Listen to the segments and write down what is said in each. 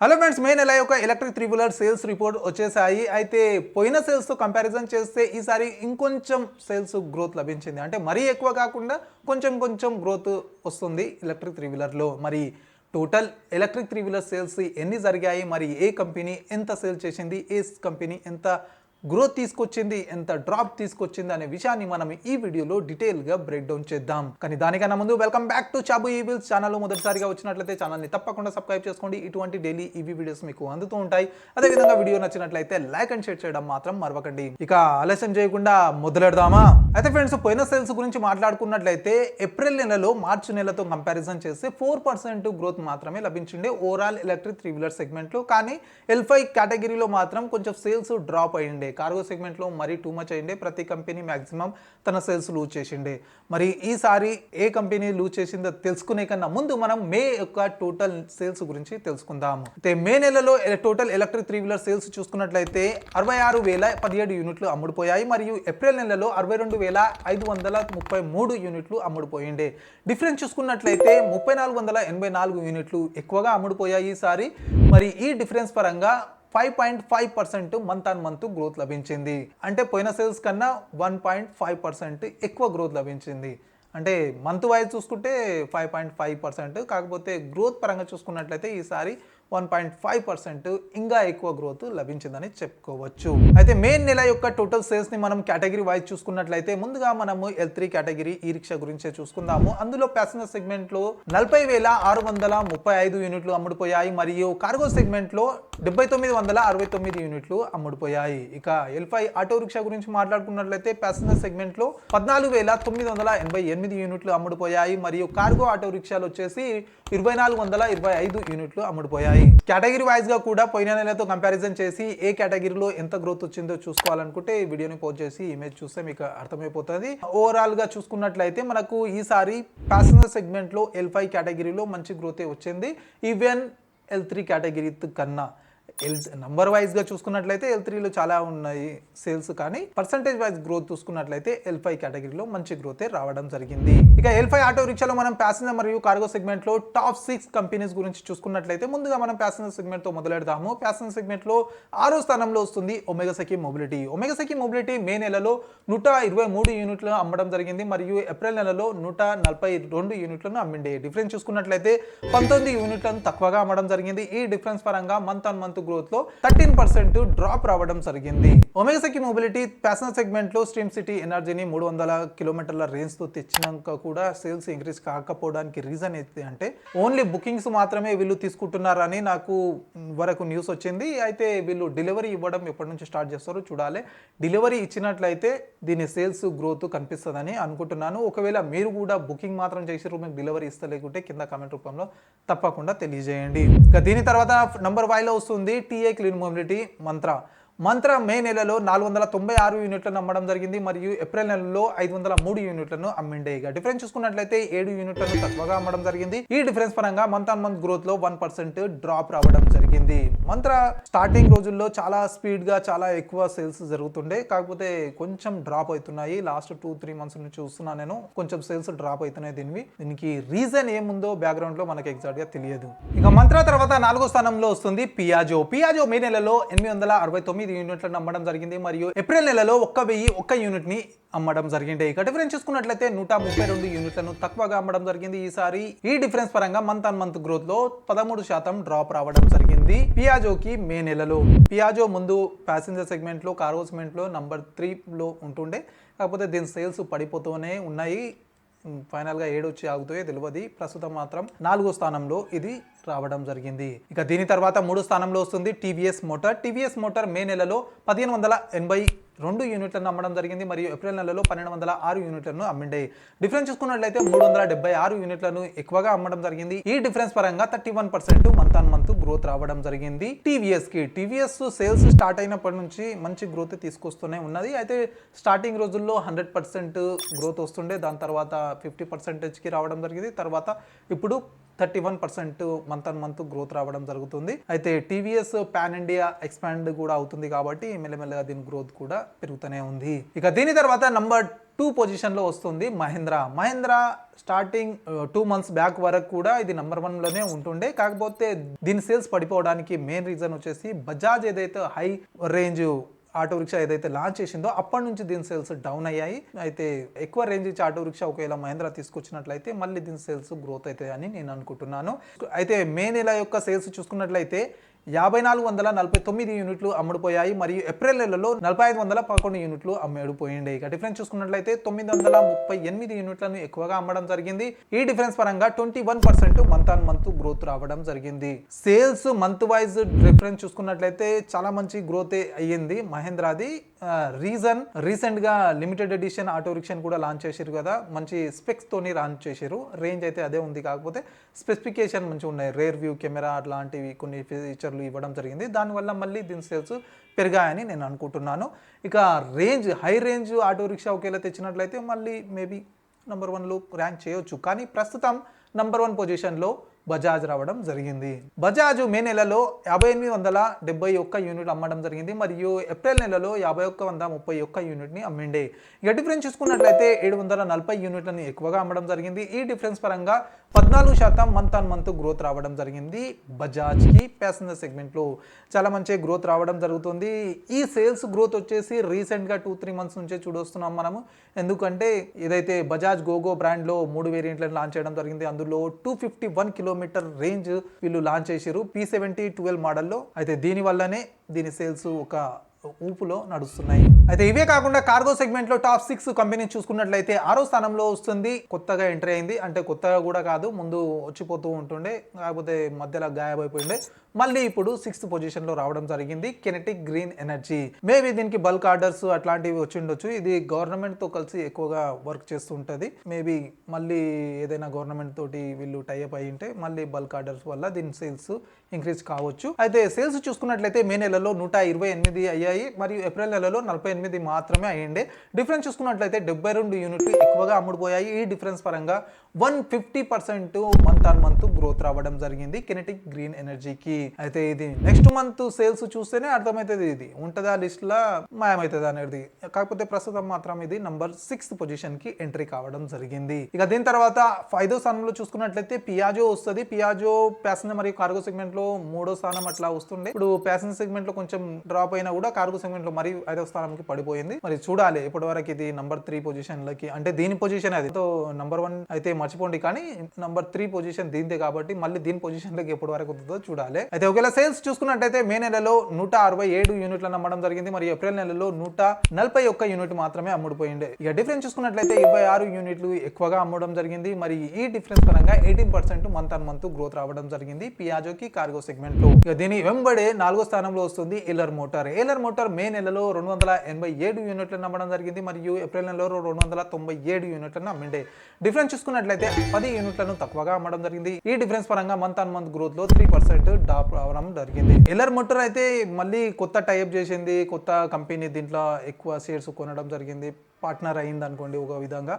Hello friends, మే నెల యొక్క electric three wheeler sales report వచ్చేసాయి. అయితే పోయిన సేల్స్తో కంపారిజన్ చేస్తే ఈసారి ఇంకొంచెం సేల్స్ గ్రోత్ లభించింది. అంటే మరీ ఎక్కువ కాకుండా కొంచెం కొంచెం గ్రోత్ వస్తుంది ఎలక్ట్రిక్ త్రీ వీలర్లో. మరి total electric three wheeler sales ఎన్ని జరిగాయి, మరి ఏ కంపెనీ ఎంత సేల్ చేసింది, ఏ కంపెనీ ఎంత గ్రోత్ తీసుకొచ్చింది, ఎంత డ్రాప్ తీసుకొచ్చింది అనే విషయాన్ని మనం ఈ వీడియోలో డీటెయిల్గా బ్రేక్ డౌన్ చేద్దాం. కానీ దానికన్నా ముందు వెల్కమ్ బ్యాక్ టు చాబు ఈవిల్స్ ఛానల్. మొదటిసారిగా వచ్చినట్లయితే ఛానల్ని తప్పకుండా సబ్స్క్రైబ్ చేసుకోండి. ఇటువంటి డైలీ ఈవీ వీడియోస్ మీకు అందుతూ ఉంటాయి. అదేవిధంగా వీడియో నచ్చినట్లయితే లైక్ అండ్ షేర్ చేయడం మాత్రం మరవకండి. ఇక ఆలస్యం చేయకుండా మొదలెడదామా? అయితే ఫ్రెండ్స్, పోయిన సేల్స్ గురించి మాట్లాడుకున్నట్లయితే ఏప్రిల్ నెలలో మార్చి నెలతో కంపారిజన్ చేస్తే 4% గ్రోత్ మాత్రమే లభించింది ఓవరాల్ ఎలక్ట్రిక్ త్రీ వీలర్ సెగ్మెంట్లో. కానీ L5 కేటగిరీలో మాత్రం కొంచెం సేల్స్ డ్రాప్ అయ్యిండే. కార్గో సెగ్మెంట్లో మరీ టూ మచ్ అయ్యిండే. ప్రతి కంపెనీ మాక్సిమం తన సేల్స్ లూజ్ చేసిండే. మరి ఈసారి ఏ కంపెనీ లూజ్ చేసిందో తెలుసుకునే కన్నా ముందు మనం మే యొక్క టోటల్ సేల్స్ గురించి తెలుసుకుందాము. అయితే మే నెలలో total electric three wheeler sales చూసుకున్నట్లయితే 66,017 యూనిట్లు అమ్ముడుపోయాయి. మరియు ఏప్రిల్ నెలలో 62,533 యూనిట్లు అమ్ముడుపోయిండే. డిఫరెన్స్ చూసుకున్నట్లయితే 3,484 యూనిట్లు ఎక్కువగా అమ్ముడుపోయాయి ఈసారి. మరి ఈ డిఫరెన్స్ పరంగా 5.5% మంత్ ఆన్ మంత్ గ్రోత్ లభించింది. అంటే పోయిన సేల్స్ కన్నా 1.5% ఎక్కువ గ్రోత్ లభించింది. అంటే మంత్ వైజ్ చూసుకుంటే 5.5%, కాకపోతే గ్రోత్ పరంగా చూసుకున్నట్లయితే ఈసారి 1.5% ఇంకా ఎక్కువ గ్రోత్ లభించిందని చెప్పుకోవచ్చు. అయితే మే నెల యొక్క టోటల్ సేల్స్ ని మనం కేటగిరీ వైజ్ చూసుకున్నట్లయితే ముందుగా మనము L3 కేటగిరీ ఈ రిక్షా గురించే చూసుకుందాము. అందులో ప్యాసింజర్ సెగ్మెంట్ లో 40,635 యూనిట్లు అమ్ముడుపోయాయి. మరియు కార్గో సెగ్మెంట్ లో 7,969 యూనిట్లు అమ్ముడుపోయాయి. ఇక L5 ఆటో రిక్షా గురించి మాట్లాడుకున్నట్లయితే ప్యాసింజర్ సెగ్మెంట్ లో 14,988 యూనిట్లు అమ్ముడుపోయాయి. మరియు కార్గో ఆటో రిక్షాలు వచ్చేసి 2,425 యూనిట్లు అమ్ముడుపోయాయి. కేటగిరీ వైజ్ గా కూడా పోయిన నెలతో కంపారిజన్ చేసి ఏ కేటగిరీలో ఎంత గ్రోత్ వచ్చిందో చూసుకోవాలనుకుంటే ఈ వీడియోని పోస్ట్ చేసి ఇమేజ్ చూస్తే మీకు అర్థమైపోతుంది. ఓవరాల్ గా చూసుకున్నట్లయితే మనకు ఈసారి ప్యాసింజర్ సెగ్మెంట్ లో L5 కేటగిరీలో మంచి గ్రోత్ వచ్చింది, ఈవెన్ L3 కేటగిరీ కన్నా. నంబర్ వైజ్ గా చూసుకున్నట్లయితే L3లో చాలా ఉన్నాయి సేల్స్, కానీ పర్సంటేజ్ వైజ్ గ్రోత్ చూసుకున్నట్లయితే L5 కేటగిరీలో మంచి గ్రోత్ రావడం జరిగింది. ఇక L5 ఆటో రిక్షాలో మనం ప్యాసింజర్ మరియు కార్గో సెగ్మెంట్ లో టాప్ 6 కంపెనీస్ గురించి చూసుకున్నట్లయితే ముందుగా మనం ప్యాసింజర్ సెగ్మెంట్ తో మొదలెడదాము. ప్యాసింజర్ సెగ్మెంట్ లో 6వ స్థానంలో వస్తుంది ఒమెగాసకి మొబిలిటీ. ఒమెగాసకి మొబిలిటీ మే నెలలో 123 యూనిట్లు అమ్మడం జరిగింది. మరియు ఏప్రిల్ నెలలో 142 యూనిట్లను అమ్మిండే. డిఫరెన్స్ చూసుకున్నట్లయితే 19 యూనిట్లను తక్కువగా అమ్మడం జరిగింది. ఈ డిఫరెన్స్ పరంగా మంత్ ఆన్ మంత్ గ్రోత్ లో 13% డ్రాప్ రావడం జరిగింది. ఒమెగాసకి మొబిలిటీ ప్యాసింజర్ సెగ్మెంట్ లో స్ట్రీమ్ సిటీ ఎనర్జీని 300 కిలోమీటర్ల రేంజ్ తో తెచ్చినాక కూడా సేల్స్ ఇంక్రీజ్ కాకపోవడానికి రీజన్ ఏంటి అంటే ఓన్లీ బుకింగ్స్ మాత్రమే వీళ్ళు తీసుకుంటున్నారని నాకు వరకు న్యూస్ వచ్చింది. అయితే వీళ్ళు డెలివరీ ఇవ్వడం ఎప్పటి నుంచి స్టార్ట్ చేస్తారో చూడాలి. డెలివరీ ఇచ్చినట్లయితే దీని సేల్స్ గ్రోత్ కనిపిస్తుందని అనుకుంటున్నాను. ఒకవేళ మీరు కూడా బుకింగ్ మాత్రం చేసారు, మీకు డెలివరీ ఇస్తలేకుంటే కింద కామెంట్ రూపంలో తప్పకుండా తెలియజేయండి. ఇక దీని తర్వాత నంబర్ 5 లో వస్తుంది TA క్లీన్ మొబిలిటీ మంత్ర మే నెలలో 496 యూనిట్లను అమ్మడం జరిగింది. మరియు ఏప్రిల్ నెలలో 503 యూనిట్లను అమ్మిండే. ఇక డిఫరెన్స్ చూసుకున్నట్లయితే 7 యూనిట్లను తక్కువగా అమ్మడం జరిగింది. ఈ డిఫరెన్స్ పరంగా మంత్ ఆన్ మంత్ గ్రోత్ లో 1% డ్రాప్ రావడం జరిగింది. మంత్ర స్టార్టింగ్ రోజుల్లో చాలా స్పీడ్ గా చాలా ఎక్కువ సేల్స్ జరుగుతుండే, కాకపోతే కొంచెం డ్రాప్ అవుతున్నాయి. లాస్ట్ 2-3 మంత్స్ నుంచి చూస్తున్నాను నేను, కొంచెం సేల్స్ డ్రాప్ అవుతున్నాయి. దీనికి రీజన్ ఏముందో బ్యాక్గ్రౌండ్ లో మనకి ఎగ్జాక్ట్ గా తెలియదు. ఇక మంత్ర తర్వాత 4వ స్థానంలో వస్తుంది పియాజో మే నెలలో 869 యూనిట్లను అమ్మడం జరిగింది. మరియు ఏప్రిల్ నెలలో 1,001 యూనిట్ ని అమ్మడం జరిగింది. ఇక డిఫరెన్స్ చూసుకున్నట్లయితే 132 యూనిట్లను తక్కువగా అమ్మడం జరిగింది. ఈసారి ఈ డిఫరెన్స్ పరంగా మంత్ ఆన్ మంత్ గ్రోత్ లో 13% డ్రాప్ రావడం జరిగింది పియాజోకి మే నెలలో. పియాజో ముందు ప్యాసింజర్ సెగ్మెంట్ లో కార్గో సెగ్మెంట్ లో నంబర్ 3 లో ఉంటుండే, కాకపోతే దీని సేల్స్ పడిపోతూనే ఉన్నాయి. ఫైనల్ గా 7 వచ్చి ఆగుతాయో తెలియదు. ప్రస్తుతం మాత్రం 4వ స్థానంలో ఇది రావడం జరిగింది. ఇక దీని తర్వాత 3వ స్థానంలో వస్తుంది టీవీఎస్ మోటార్ మే నెలలో 1,582 యూనిట్లను అమ్మడం జరిగింది. మరియు ఏప్రిల్ నెలలో 1,206 యూనిట్లను అమ్మిండే. డిఫరెన్స్ చూసుకున్నట్లయితే 376 యూనిట్లను ఎక్కువగా అమ్మడం జరిగింది. ఈ డిఫరెన్స్ పరంగా 31% మంత్ ఆన్ మంత్ గ్రోత్ రావడం జరిగింది టీవీఎస్ సేల్స్ స్టార్ట్ అయినప్పటి నుంచి మంచి గ్రోత్ తీసుకొస్తూనే ఉన్నది. అయితే స్టార్టింగ్ రోజుల్లో 100% గ్రోత్ వస్తుండే, దాని తర్వాత 50%కి రావడం జరిగింది. తర్వాత ఇప్పుడు 31% మంత్ ఆన్ మంత్ గ్రోత్ రావడం జరుగుతుంది. అయితే టీవీఎస్ పాన్ ఇండియా ఎక్స్పాండ్ కూడా అవుతుంది కాబట్టి మెల్లమెల్లగా దీని గ్రోత్ కూడా పెరుగుతూనే ఉంది. ఇక దీని తర్వాత నంబర్ పొజిషన్లో వస్తుంది మహేంద్రా స్టార్టింగ్ 2 months బ్యాక్ వరకు కూడా ఇది నంబర్ 1లోనే ఉంటుండే. కాకపోతే దీని సేల్స్ పడిపోవడానికి మెయిన్ రీజన్ వచ్చేసి బజాజ్ ఏదైతే హై రేంజ్ ఆటో రిక్షా ఏదైతే లాంచ్ చేసిందో అప్పటి నుంచి దీని సేల్స్ డౌన్ అయ్యాయి. అయితే ఎక్కువ రేంజ్ ఇచ్చే ఆటో రిక్షా ఒకవేళ మహేంద్ర తీసుకొచ్చినట్లయితే మళ్ళీ దీని సేల్స్ గ్రోత్ అవుతాయి అని నేను అనుకుంటున్నాను. అయితే మే నెల యొక్క సేల్స్ చూసుకున్నట్లయితే 5449 యూనిట్లు అమ్ముడుపోయాయి మరియు ఏప్రిల్ నెలలో 4511 యూనిట్లు అమ్ముడుపోయింది. ఇక డిఫరెన్స్ చూసుకున్నట్లయితే 938 యూనిట్లను ఎక్కువగా అమ్మడం జరిగింది. ఈ డిఫరెన్స్ పరంగా 21% మంత్ ఆన్ మంత్ గ్రోత్ రావడం జరిగింది. సేల్స్ మంత్ వైజ్ డిఫరెన్స్ చూసుకున్నట్లయితే చాలా మంచి గ్రోత్ అయ్యింది మహేంద్రాది. రీసెంట్ గా లిమిటెడ్ ఎడిషన్ ఆటో రిక్షాని కూడా లాంచ్ చేశారు కదా, మంచి స్పెక్స్ తోని లాంచ్ చేశారు. రేంజ్ అయితే అదే ఉంది, కాకపోతే స్పెసిఫికేషన్ మంచిగా ఉన్నాయి. రేర్ వ్యూ కెమెరా అట్లాంటివి కొన్ని ఫీచర్లు ఇవ్వడం జరిగింది. దానివల్ల మళ్ళీ దీని సేల్స్ పెరిగాయని నేను అనుకుంటున్నాను. ఇక హై రేంజ్ ఆటో రిక్షా ఒకవేళ తెచ్చినట్లయితే మళ్ళీ మేబీ నంబర్ 1లో ర్యాంక్ చేయొచ్చు. కానీ ప్రస్తుతం నంబర్ 1 పొజిషన్లో బజాజ్ రావడం జరిగింది. బజాజ్ మే నెలలో 5871 యూనిట్ అమ్మడం జరిగింది మరియు ఏప్రిల్ నెలలో 5131 యూనిట్ని అమ్మిండే. ఇక డిఫరెన్స్ చూసుకున్నట్లయితే 740 యూనిట్లని ఎక్కువగా అమ్మడం జరిగింది. ఈ డిఫరెన్స్ పరంగా 14% మంత్ ఆన్ మంత్ గ్రోత్ రావడం జరిగింది. బజాజ్కి ప్యాసింజర్ సెగ్మెంట్లో చాలా మంచి గ్రోత్ రావడం జరుగుతుంది. ఈ సేల్స్ గ్రోత్ వచ్చేసి రీసెంట్గా 2-3 months నుంచే చూడొస్తున్నాం మనము. ఎందుకంటే ఏదైతే బజాజ్ గోగో బ్రాండ్లో 3 వేరియంట్లను లాంచ్ చేయడం జరిగింది. అందులో 251 కిలోమీటర్ రేంజ్ వీళ్ళు లాంచ్ చేశారు P70 12 మోడల్లో. అయితే దీని వల్లనే దీని సేల్స్ ఒక ఊపులో నడుస్తున్నాయి. అయితే ఇవే కాకుండా కార్గో సెగ్మెంట్ లో టాప్ 6 కంపెనీ చూసుకున్నట్లయితే 6వ స్థానంలో వస్తుంది. కొత్తగా ఎంట్రీ అయింది, అంటే కొత్తగా కూడా కాదు, ముందు వచ్చిపోతూ ఉంటుండే, కాకపోతే మధ్యలో గాయమైపోయిండే. మళ్ళీ ఇప్పుడు 6th పొజిషన్ లో రావడం జరిగింది కెనెటిక్ గ్రీన్ ఎనర్జీ. మేబీ దీనికి బల్క్ ఆర్డర్స్ అట్లాంటివి వచ్చి ఉండొచ్చు. ఇది గవర్నమెంట్ తో కలిసి ఎక్కువగా వర్క్ చేస్తూ ఉంటుంది. మేబీ మళ్ళీ ఏదైనా గవర్నమెంట్ తోటి వీళ్ళు టైఅప్ అయి ఉంటే మళ్ళీ బల్క్ ఆర్డర్స్ వల్ల దీని సేల్స్ ఇంక్రీజ్ కావచ్చు. అయితే సేల్స్ చూసుకున్నట్లయితే మే నెలలో 128 అయ్యాయి మరియు ఏప్రిల్ నెలలో 48 మాత్రమే అయ్యిండే. డిఫరెన్స్ చూసుకున్నట్లయితే 72 యూనిట్లు ఎక్కువగా అమ్ముడుపోయాయి. ఈ డిఫరెన్స్ పరంగా 150% మంత్ ఆన్ మంత్ గ్రోత్ రావడం జరిగింది కెనెటిక్ గ్రీన్ ఎనర్జీకి. అయితే ఇది నెక్స్ట్ మంత్ సేల్స్ చూస్తేనే అర్థమవుతుంది ఇది ఉంటుందా లిస్ట్ లా మాయమవుతుంది అనేది. కాకపోతే ప్రస్తుతం మాత్రం ఇది నంబర్ 6th పొజిషన్ కి ఎంట్రీ కావడం జరిగింది. ఇక దీని తర్వాత 5వ స్థానంలో చూసుకున్నట్లయితే పియాజో వస్తుంది. పియాజో ప్యాసింజర్ మరియు కార్గో సెగ్మెంట్ లో 3వ స్థానం అట్లా వస్తుండే. ఇప్పుడు ప్యాసింజర్ సెగ్మెంట్ లో కొంచెం డ్రాప్ అయినా కూడా కార్గో సెగ్మెంట్ లో మరి 5వ స్థానంకి పడిపోయింది. మరి చూడాలి ఇప్పటి వరకు ఇది నంబర్ 3 పొజిషన్ లకి, అంటే దీని పొజిషన్ అది నంబర్ 1 అయితే మర్చిపోండి, కానీ నంబర్ 3 పొజిషన్ దీనిదే కాబట్టి మళ్ళీ దీని పొజిషన్ లకి ఎప్పటి వరకు వస్తుందో చూడాలి. అయితే ఒకవేళ సేల్స్ చూసుకున్నట్టయితే మే నెలలో 167 యూనిట్లను అమ్మడం జరిగింది మరియు ఏప్రిల్ నెలలో 141 యూనిట్ మాత్రమే అమ్ముడుపోయింది. ఇక డిఫరెన్స్ చూసుకున్నట్లయితే 26 యూనిట్లు ఎక్కువగా అమ్మడం జరిగింది. మరి ఈ డిఫరెన్స్ పరంగా 18% మంత్ ఆన్ మంత్ గ్రోత్ రావడం జరిగింది పియాజోకి కార్గో సెగ్మెంట్ లో. ఇక దీని వెంబడే 4వ స్థానంలో వస్తుంది ఏలర్ మోటార్ మే నెలలో 287 యూనిట్లను అమ్మడం జరిగింది మరియు ఏప్రిల్ నెలలో 297 యూనిట్లను అమ్మిండే. డిఫరెన్స్ చూసుకున్నట్లయితే 10 యూనిట్లను తక్కువగా అమ్మడం జరిగింది. ఈ డిఫరెన్స్ పరంగా మంత్ ఆన్ మంత్ గ్రోత్ లో 3% డ్రాప్ రావడం జరిగింది. ఏలర్ మోటార్ అయితే మళ్ళీ కొత్త టైప్ చేసింది, కొత్త కంపెనీ, దీంట్లో ఎక్కువ షేర్స్ కొనడం జరిగింది, పార్ట్నర్ అయింది అనుకోండి ఒక విధంగా.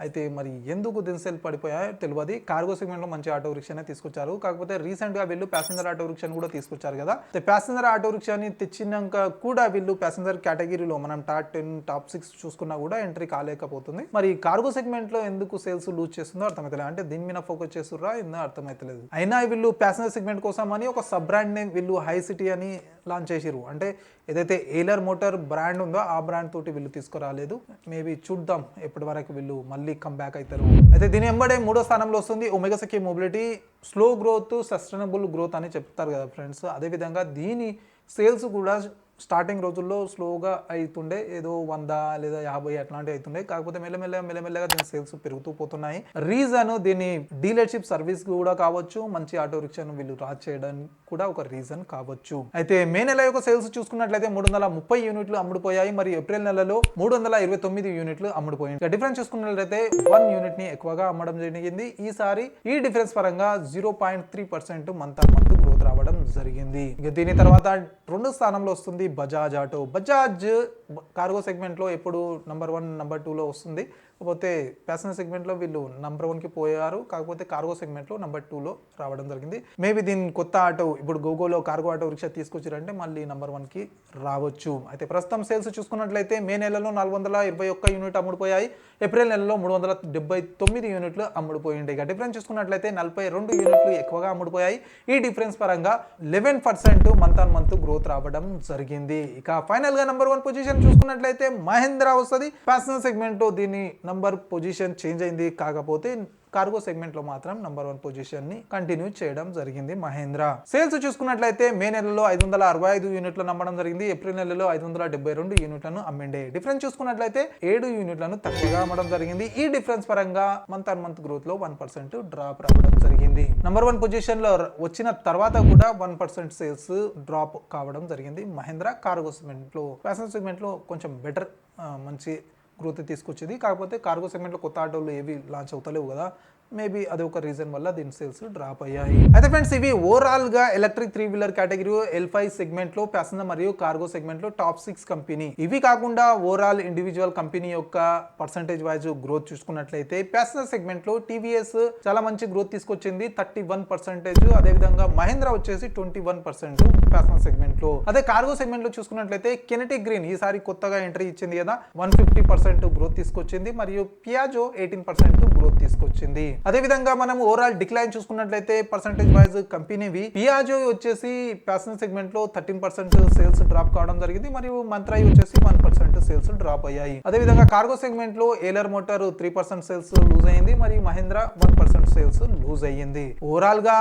అయితే మరి ఎందుకు దీని సేల్ పడిపోయాయో తెలియదు. కార్గో సెగ్మెంట్లో మంచి ఆటో రిక్షానే తీసుకొచ్చారు, కాకపోతే రీసెంట్గా వీళ్ళు ప్యాసింజర్ ఆటో రిక్షాని కూడా తీసుకొచ్చారు కదా. ప్యాసింజర్ ఆటో రిక్షాని తెచ్చినాక కూడా వీళ్ళు ప్యాసింజర్ కేటగిరీలో మనం టాప్ 10 టాప్ 6 చూసుకున్నా కూడా ఎంట్రీ కాలేకపోతుంది. మరి కార్గో సెగ్మెంట్లో ఎందుకు సేల్స్ లూజ్ చేస్తుందో అర్థమవుతలేదు. అంటే దీని మీద ఫోకస్ చేస్తుర్రా ఏందో అర్థమవుతలేదు. అయినా వీళ్ళు ప్యాసింజర్ సెగ్మెంట్ కోసం అని ఒక సబ్ బ్రాండ్ నేమ్ వీళ్ళు హై సిటీ అని లాంచ్ చేసిరు. అంటే ఏదైతే ఏలర్ మోటార్ బ్రాండ్ ఉందో ఆ బ్రాండ్ తోటి వీళ్ళు తీసుకురాలేదు. మేబీ చూద్దాం ఎప్పటి వరకు వీళ్ళు మళ్ళీ కమ్ బ్యాక్ అవుతారు. అయితే దీని వెంబడే 3వ స్థానంలో వస్తుంది Omega Seiki mobility. Slow growth sustainable growth అని చెప్తారు కదా ఫ్రెండ్స్. అదేవిధంగా దీని సేల్స్ కూడా స్టార్టింగ్ రోజుల్లో స్లోగా అవుతుండే, ఏదో 100 లేదా 50 అట్లాంటివి అవుతుండే. కాకపోతే మెల్లమెల్లగా దీని సేల్స్ పెరుగుతూ పోతున్నాయి. రీజన్ దీని డీలర్షిప్ సర్వీస్ కూడా కావచ్చు, మంచి ఆటో రిక్షాను వీళ్ళు లాంచ్ చేయడానికి కూడా ఒక రీజన్ కావచ్చు. అయితే మే నెల యొక్క సేల్స్ చూసుకున్నట్లయితే 330 యూనిట్లు అమ్ముడుపోయాయి మరియు ఏప్రిల్ నెలలో 329 యూనిట్లు అమ్ముడుపోయింది. డిఫరెన్స్ చూసుకున్నట్లయితే 1 యూనిట్ ని ఎక్కువగా అమ్మడం జరిగింది. ఈసారి ఈ డిఫరెన్స్ పరంగా 0.3% మంత్ ఆన్ మంత్ గ్రోత్ రావడం జరిగింది. ఇక దీని తర్వాత 2వ స్థానంలో వస్తుంది Bajaj auto. Bajaj cargo segment లో ఎప్పుడు నంబర్ 1 నంబర్ 2లో వస్తుంది. కాకపోతే ప్యాసింజర్ సెగ్మెంట్లో వీళ్ళు నంబర్ 1కి పోయారు. కాకపోతే కార్గో సెగ్మెంట్లో నంబర్ 2లో రావడం జరిగింది. మేబీ దీని కొత్త ఆటో ఇప్పుడు గోగోలో కార్గో ఆటో రిక్షా తీసుకొచ్చారంటే మళ్ళీ నంబర్ 1కి రావచ్చు. అయితే ప్రస్తుతం సేల్స్ చూసుకున్నట్లయితే మే నెలలో 421 యూనిట్ అమ్ముడుపోయాయి. ఏప్రిల్ నెలలో 379 యూనిట్లు అమ్ముడుపోయింది. ఇక డిఫరెన్స్ చూసుకున్నట్లయితే 42 యూనిట్లు ఎక్కువగా అమ్ముడుపోయాయి. ఈ డిఫరెన్స్ పరంగా 11% మంత్ ఆన్ మంత్ గ్రోత్ రావడం జరిగింది. ఇక ఫైనల్ గా నంబర్ 1 పొజిషన్ చూసుకున్నట్లయితే మహేంద్ర వస్తుంది. ప్యాసింజర్ సెగ్మెంట్ దీని నంబర్ పొజిషన్ చేంజ్ అయింది. కాకపోతే కార్గో సెగ్మెంట్ లో మాత్రం నంబర్ 1 పొజిషన్ ని కంటిన్యూ చేయడం జరిగింది మహేంద్ర. సేల్స్ చూసుకున్నట్లయితే మే నెలలో 565 యూనిట్లను అమ్మడం జరిగింది. ఏప్రిల్ నెలలో 572 యూనిట్లను అమ్మిండే. డిఫరెన్స్ చూసుకున్నట్లయితే 7 యూనిట్లను తక్కువగా అమ్మడం జరిగింది. ఈ డిఫరెన్స్ పరంగా మంత్ ఆన్ మంత్ గ్రోత్ లో 1% డ్రాప్ రావడం జరిగింది. నంబర్ 1 పొజిషన్ లో వచ్చిన తర్వాత కూడా 1% సేల్స్ డ్రాప్ కావడం జరిగింది మహేంద్ర కార్గో సెగ్మెంట్ లో. ప్యాసింజర్ సెగ్మెంట్ లో కొంచెం బెటర్ మంచి గ్రోత్ తీసుకొచ్చింది. కాకపోతే కార్గో సెగ్మెంట్లో కొత్త ఆటోలు ఏవి లాంచ్ అవుతలేవు కదా, మేబీ అది ఒక రీజన్ వల్ల దీని సేల్స్ డ్రాప్ అయ్యాయి. అయితే ఫ్రెండ్స్ ఇవి ఓవరాల్ గా ఎలక్ట్రిక్ 3-వీలర్ కేటగిరీ L5 సెగ్మెంట్ లో ప్యాసింజర్ మరియు కార్గో సెగ్మెంట్ లో టాప్ 6 కంపెనీ. ఇవి కాకుండా ఓవరాల్ ఇండివిజువల్ కంపెనీ యొక్క పర్సంటేజ్ వైజ్ గ్రోత్ చూసుకున్నట్లయితే ప్యాసింజర్ సెగ్మెంట్ లో టీవీఎస్ చాలా మంచి గ్రోత్ తీసుకొచ్చింది 31%. అదేవిధంగా మహేంద్ర వచ్చేసి 21% ప్యాసింజర్ సెగ్మెంట్ లో. అదే కార్గో సెగ్మెంట్ లో చూసుకున్నట్లయితే కెనెటిక్ గ్రీన్ ఈసారి కొత్తగా ఎంట్రీ ఇచ్చింది కదా, 150% గ్రోత్ తీసుకొచ్చింది. మరియు పియాజో 18% గ్రోత్ తీసుకొచ్చింది. అదేవిధంగా మనం ఓవరాల్ డిక్లైన్ చూసుకున్నట్లయితే పర్సంటేజ్ వైజ్ కంపెనీవి పియాజో వచ్చేసి ప్యాసింజర్ సెగ్మెంట్ లో 13% సేల్స్ డ్రాప్ కావడం జరిగింది. మరియు మంత్రాయి వచ్చేసి 1% సేల్స్ డ్రాప్ అయ్యాయి. అదేవిధంగా కార్గో సెగ్మెంట్ లో ఏలర్ మోటార్ 3% సేల్స్ లూజ్ అయ్యింది. మరియు మహేంద్ర 1% సేల్స్ లూజ్ అయ్యింది. ఓవరాల్ గా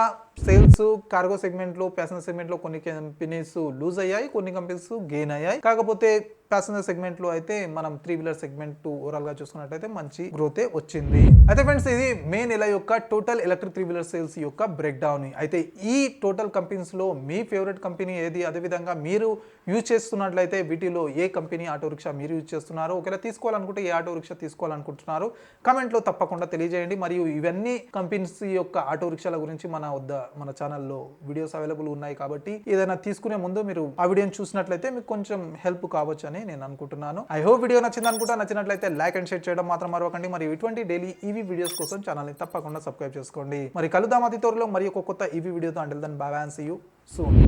సేల్స్ కార్గో సెగ్మెంట్ లో ప్యాసింజర్ సెగ్మెంట్ లో కొన్ని కంపెనీస్ లూజ్ అయ్యాయి, కొన్ని కంపెనీస్ గెయిన్ అయ్యాయి. కాకపోతే ప్యాసింజర్ సెగ్మెంట్ లో అయితే మనం 3-వీలర్ సెగ్మెంట్ ఓవరాల్ గా చూసుకున్నట్లయితే మంచి గ్రోతే వచ్చింది. అయితే ఫ్రెండ్స్ ఇది మే నెల యొక్క టోటల్ ఎలక్ట్రిక్ 3-వీలర్ సేల్స్ యొక్క బ్రేక్ డౌన్. అయితే ఈ టోటల్ కంపెనీస్ లో మీ ఫేవరెట్ కంపెనీ ఏది, అదేవిధంగా మీరు యూజ్ చేస్తున్నట్లయితే వీటిలో ఏ కంపెనీ ఆటో రిక్షా మీరు యూజ్ చేస్తున్నారో, ఒకవేళ తీసుకోవాలనుకుంటే ఏ ఆటో రిక్షా తీసుకోవాలనుకుంటున్నారు కామెంట్ లో తప్పకుండా తెలియజేయండి. మరియు ఇవన్నీ కంపెనీస్ యొక్క ఆటో రిక్షాల గురించి మన ఛానల్లో వీడియోస్ అవైలబుల్ ఉన్నాయి కాబట్టి ఏదైనా తీసుకునే ముందు మీరు ఆ వీడియోని చూసినట్లయితే మీకు కొంచెం హెల్ప్ కావచ్చు అని నేను అనుకుంటున్నాను. ఐ హోప్ వీడియో నచ్చింది అనుకుంటా. నచ్చినట్లయితే లైక్ అండ్ షేర్ చేయడం మాత్రం మరవకండి. మరి ఇటువంటి డైలీ ఈవీ వీడియోస్ కోసం ఛానల్ ని తప్పకుండా సబ్స్క్రైబ్ చేసుకోండి. మరి కలుద్దాం అతి త్వరలో మరి ఒక కొత్త ఈవీ వీడియోతో. Until then bye bye and see you soon.